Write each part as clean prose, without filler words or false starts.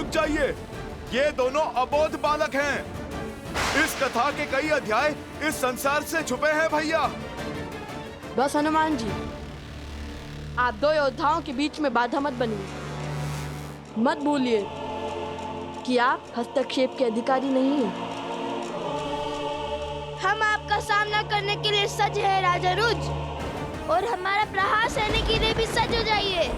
रुक जाइए, ये दोनों अबोध बालक हैं। इस कथा के कई अध्याय इस संसार से छुपे हैं भैया। बस हनुमान जी, आप दो योद्धाओं के बीच में बाधा मत बनिए। मत भूलिए कि आप हस्तक्षेप के अधिकारी नहीं हैं। हम आपका सामना करने के लिए सज्ज है राजा रुज, और हमारा प्रहार सहने के लिए भी सज्ज हो जाइए।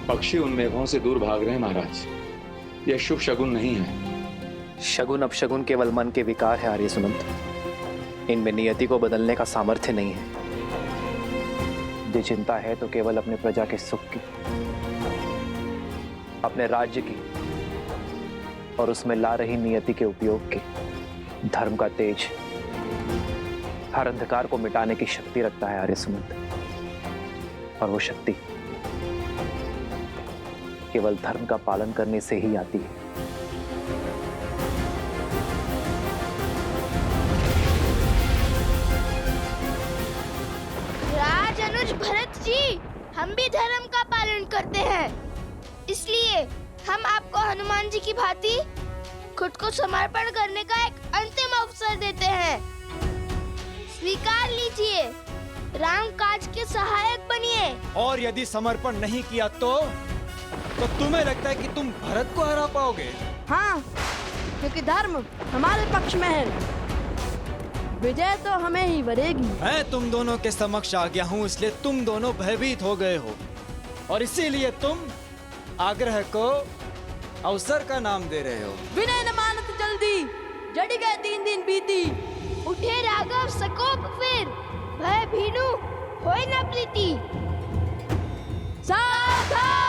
पक्षी उन मेघों से दूर भाग रहे हैं महाराज। यह शुभ शगुन नहीं है। शगुन अपशगुन केवल मन के विकार है आर्य सुमंत। इनमें नियति को बदलने का सामर्थ्य नहीं है। यदि चिंता है तो केवल अपने प्रजा के सुख की, अपने राज्य की और उसमें ला रही नियति के उपयोग की। धर्म का तेज हर अंधकार को मिटाने की शक्ति रखता है आर्य सुमंत, और वो शक्ति केवल धर्म का पालन करने से ही आती है। राज अनुज भरत जी, हम भी धर्म का पालन करते हैं, इसलिए हम आपको हनुमान जी की भांति खुद को समर्पण करने का एक अंतिम अवसर देते हैं। स्वीकार लीजिए, राम काज के सहायक बनिए। और यदि समर्पण नहीं किया तो तुम्हें लगता है कि तुम भरत को हरा पाओगे? हाँ, क्योंकि धर्म हमारे पक्ष में है। विजय तो हमें ही वरेगी। मैं तुम दोनों के समक्ष आ गया हूँ, इसलिए तुम दोनों भयभीत हो गए हो, और इसीलिए तुम आग्रह को अवसर का नाम दे रहे हो। विनय न मानत जल्दी, जड़ी गए 3 दिन बीती। उठे राघव सकोप फिर, भय भीनु होय न प्रीति। सावधान!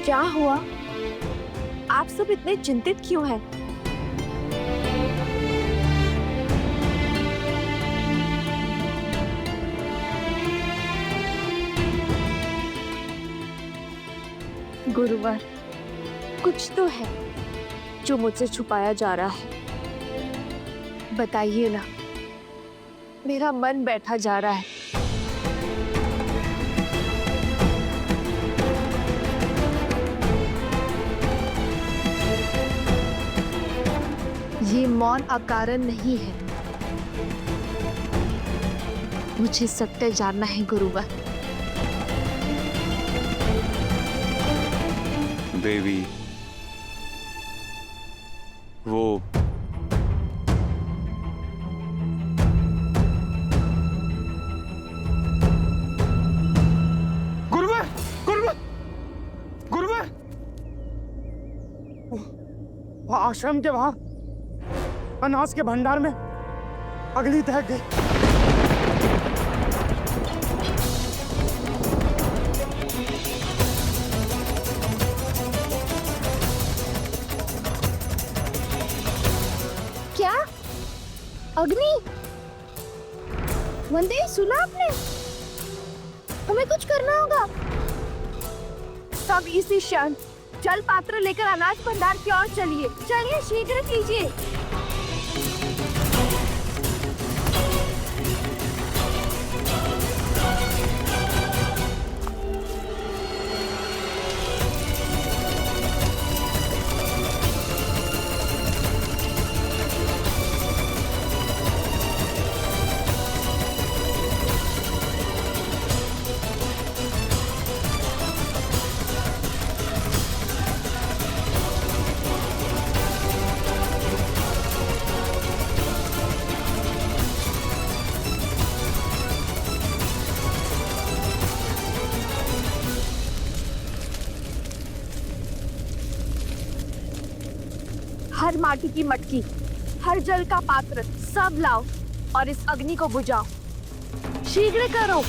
क्या हुआ? आप सब इतने चिंतित क्यों हैं? गुरुवर, कुछ तो है जो मुझसे छुपाया जा रहा है। बताइए ना, मेरा मन बैठा जा रहा है। ये मौन अकारण नहीं है। मुझे सत्य जानना है गुरुवर। देवी, वो गुरुवर, गुरुवर, गुरुवर, आश्रम के वहां अनाज के भंडार में अगली दहक गई। क्या? अग्नि? वंदे, सुना आपने? हमें कुछ करना होगा। सब इसी क्षण जल पात्र लेकर अनाज भंडार की ओर चलिए। चलिए, शीघ्र कीजिए। हर माटी की मटकी, हर जल का पात्र सब लाओ और इस अग्नि को बुझाओ। शीघ्र करो।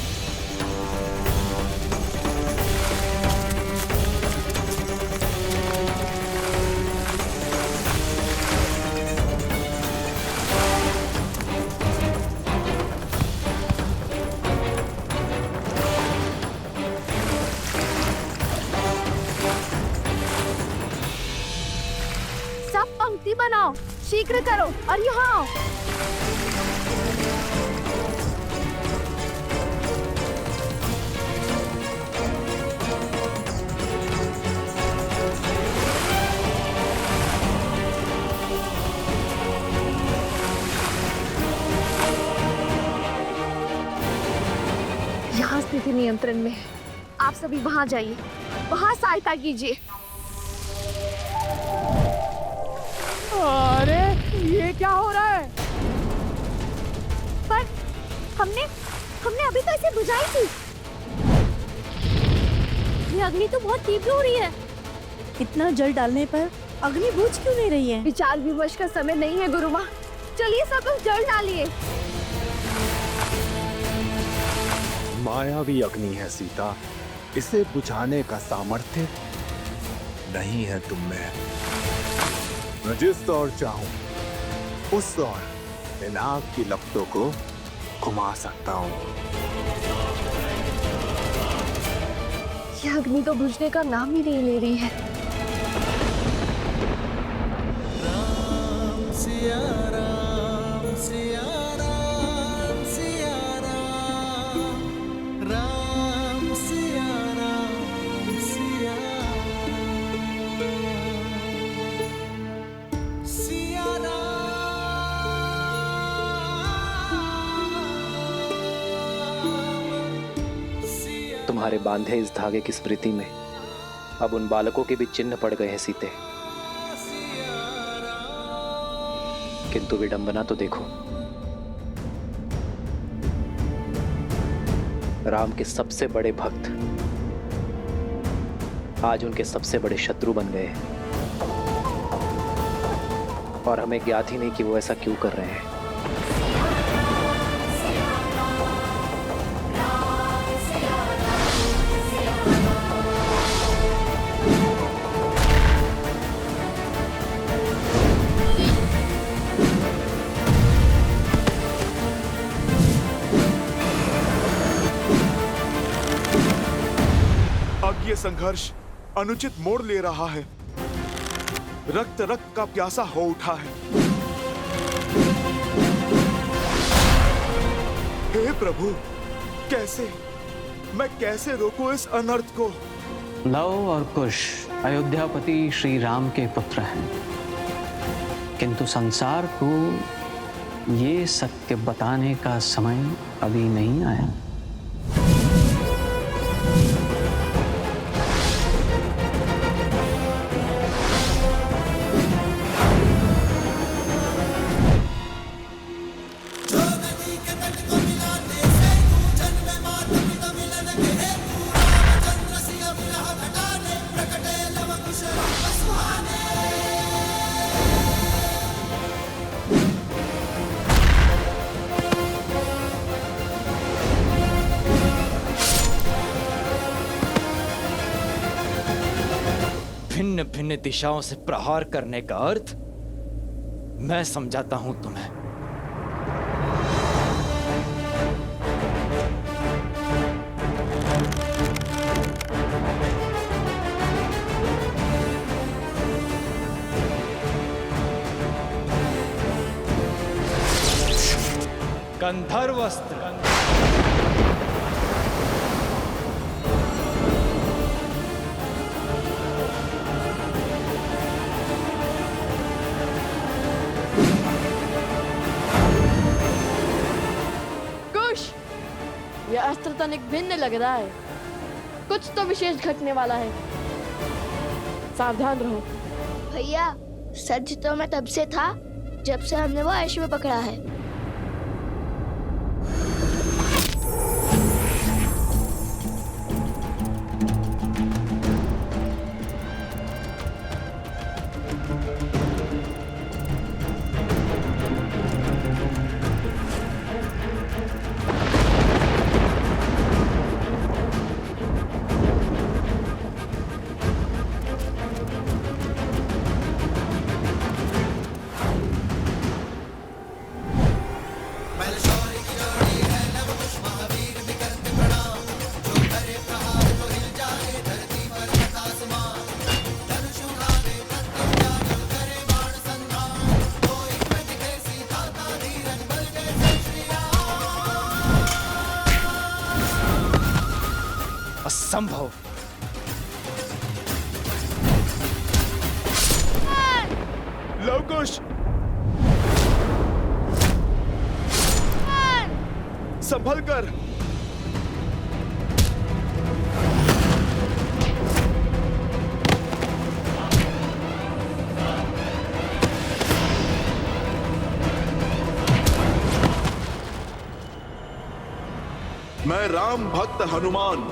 सब पंक्ति बनाओ, शीघ्र करो और यहाँ आओ। यहाँ स्थिति नियंत्रण में है। आप सभी वहां जाइए, वहां सहायता कीजिए। अरे ये क्या हो रहा है? पर हमने अभी तो इसे बुझाई थी। ये अग्नि तो बहुत तीव्र हो रही है। इतना जल डालने पर अग्नि बुझ क्यों नहीं रही है? विचार विमर्श का समय नहीं है गुरुमा। चलिए सब लोग जल डालिए। मायावी अग्नि है सीता, इसे बुझाने का सामर्थ्य नहीं है तुम में। मैं जिस ओर चाहूं उस ओर इन आग की लपटों को घुमा सकता हूं। यह अग्नि तो बुझने का नाम ही नहीं ले रही है। राम सिया राम सिया राम सिया राम, राम सिया राम सिया सिया तुम्हारे बांधे इस धागे की स्मृति में अब उन बालकों के भी चिन्ह पड़ गए हैं सीते। किंतु विडंबना तो देखो, राम के सबसे बड़े भक्त आज उनके सबसे बड़े शत्रु बन गए हैं। और हमें ज्ञात ही नहीं कि वो ऐसा क्यों कर रहे हैं। अब ये संघर्ष अनुचित मोड़ ले रहा है। रक्त रक्त का प्यासा हो उठा है। हे प्रभु, मैं कैसे रोकूं इस अनर्थ को? लव और कुश अयोध्यापति श्री राम के पुत्र हैं, किंतु संसार को ये सत्य बताने का समय अभी नहीं आया। भिन्न भिन्न दिशाओं से प्रहार करने का अर्थ मैं समझाता हूं तुम्हें। गंधर्वस्त्र, यह अस्त्र तनिक भिन्न लग रहा है। कुछ तो विशेष घटने वाला है। सावधान रहो। भैया, सच तो मैं तब से था जब से हमने वो अश्व पकड़ा है। असंभव। लवकुश, संभल कर। मैं राम भक्त हनुमान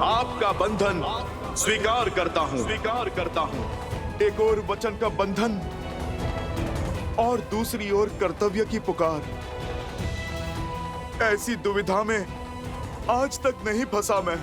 आपका बंधन स्वीकार करता हूं। एक ओर वचन का बंधन और दूसरी ओर कर्तव्य की पुकार। ऐसी दुविधा में आज तक नहीं फंसा मैं।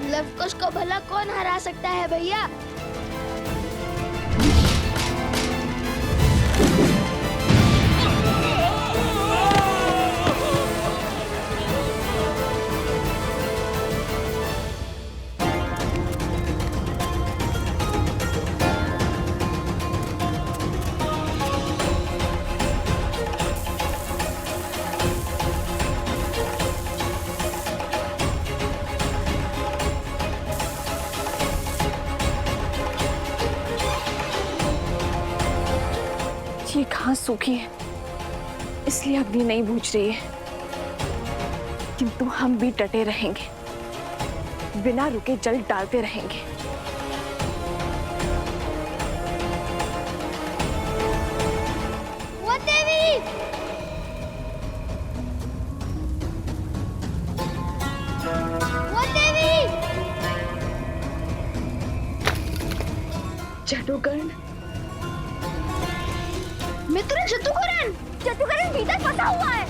लवकुश को भला कौन हरा सकता है भैया? ये घास सूखी है, इसलिए अग्नि नहीं बुझ रही है, किंतु हम भी डटे रहेंगे, बिना रुके जल डालते रहेंगे। वो देवी! वो देवी! जटुकर्ण, मित्र जटुकर्ण! जटुकर्ण भीतर फंसा हुआ है।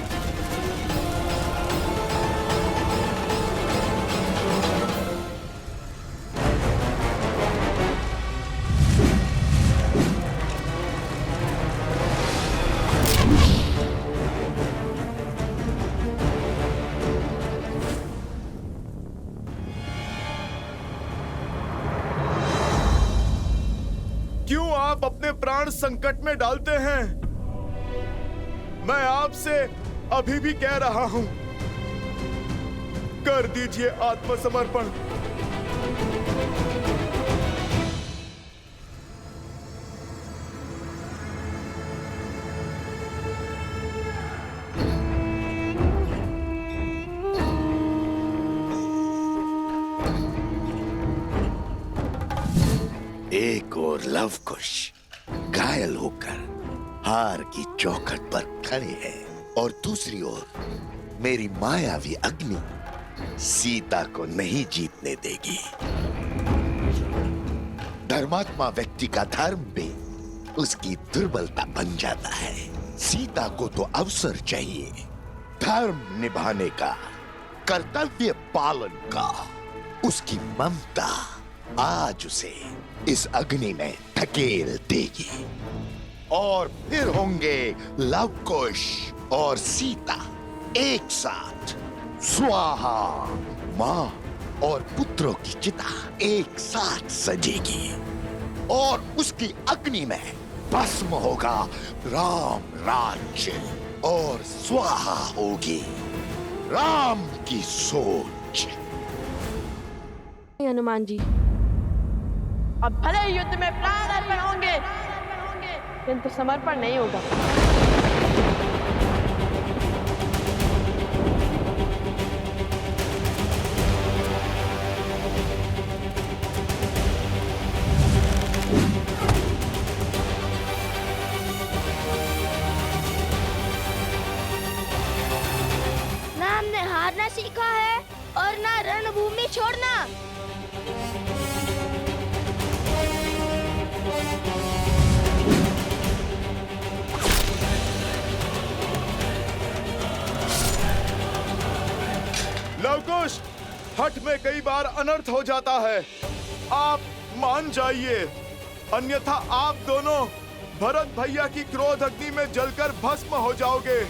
क्यों आप अपने प्राण संकट में डालते हैं? मैं आपसे अभी भी कह रहा हूं, कर दीजिए आत्मसमर्पण। एक और लवकुश घायल होकर हार की चौखट पर खड़े हैं और दूसरी ओर मेरी मायावी अग्नि सीता को नहीं जीतने देगी। धर्मात्मा व्यक्ति का धर्म भी उसकी दुर्बलता बन जाता है। सीता को तो अवसर चाहिए, धर्म निभाने का, कर्तव्य पालन का। उसकी ममता आज उसे इस अग्नि में धकेल देगी और फिर होंगे लवकुश और सीता एक साथ। स्वाहा, मां और पुत्रों की चिता एक साथ सजेगी और उसकी अग्नि में भस्म होगा राम राज्य और स्वाहा होगी राम की सोच। हनुमान जी, अब भले ही युद्ध में प्राण अर्पण होंगे, किंतु समर्पण नहीं होगा। छोड़ना। लवकुश, हठ में कई बार अनर्थ हो जाता है। आप मान जाइए, अन्यथा आप दोनों भरत भैया की क्रोध अग्नि में जलकर भस्म हो जाओगे।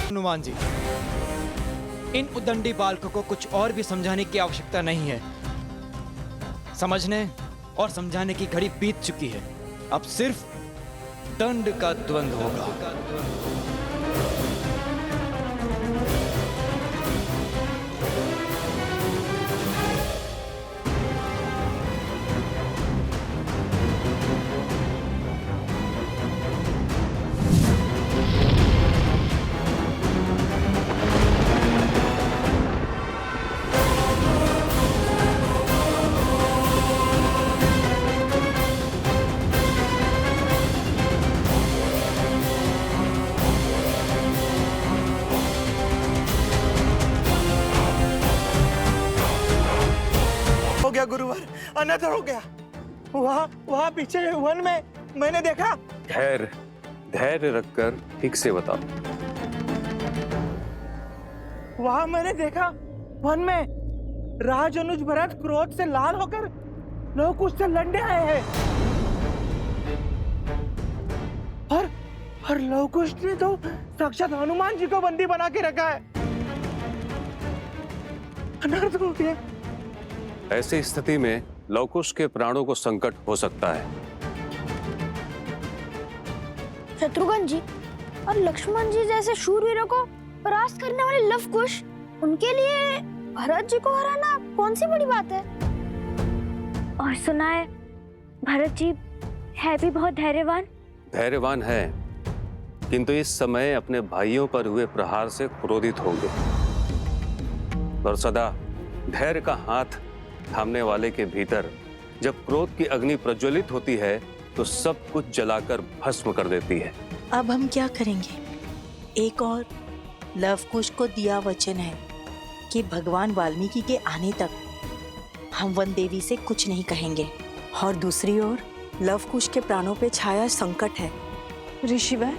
हनुमान जी, इन उद्दंडी बालकों को कुछ और भी समझाने की आवश्यकता नहीं है। समझने और समझाने की घड़ी बीत चुकी है। अब सिर्फ दंड का द्वंद्व होगा। हो गया गुरुवर, अनर्थ हो गया। वहाँ पीछे वन में मैंने देखा। धैर्य रखकर ठीक से बताओ। वहाँ मैंने देखा वन में राज अनुज भरत क्रोध से लाल होकर लोग उससे लड़ने आए हैं। और लवकुश ने तो साक्षात हनुमान जी को बंदी बना के रखा है। अनर्थ हो गया। ऐसी स्थिति में लवकुश के प्राणों को संकट हो सकता है। शत्रुघ्न जी और लक्ष्मण जी जैसे शूरवीरों को परास्त करने वाले लवकुश, उनके लिए भरत जी को हराना कौन सी बड़ी बात है। और सुना है भरत जी है भी बहुत धैर्यवान है, किंतु इस समय अपने भाइयों पर हुए प्रहार से क्रोधित होंगे। और सदा धैर्य का हाथ थामने वाले के भीतर जब क्रोध की अग्नि प्रज्वलित होती है तो सब कुछ जलाकर भस्म कर देती है। अब हम क्या करेंगे? एक और लवकुश को दिया वचन है कि भगवान वाल्मीकि के आने तक हम वन देवी से कुछ नहीं कहेंगे, और दूसरी ओर लवकुश के प्राणों पे छाया संकट है। ऋषिवर,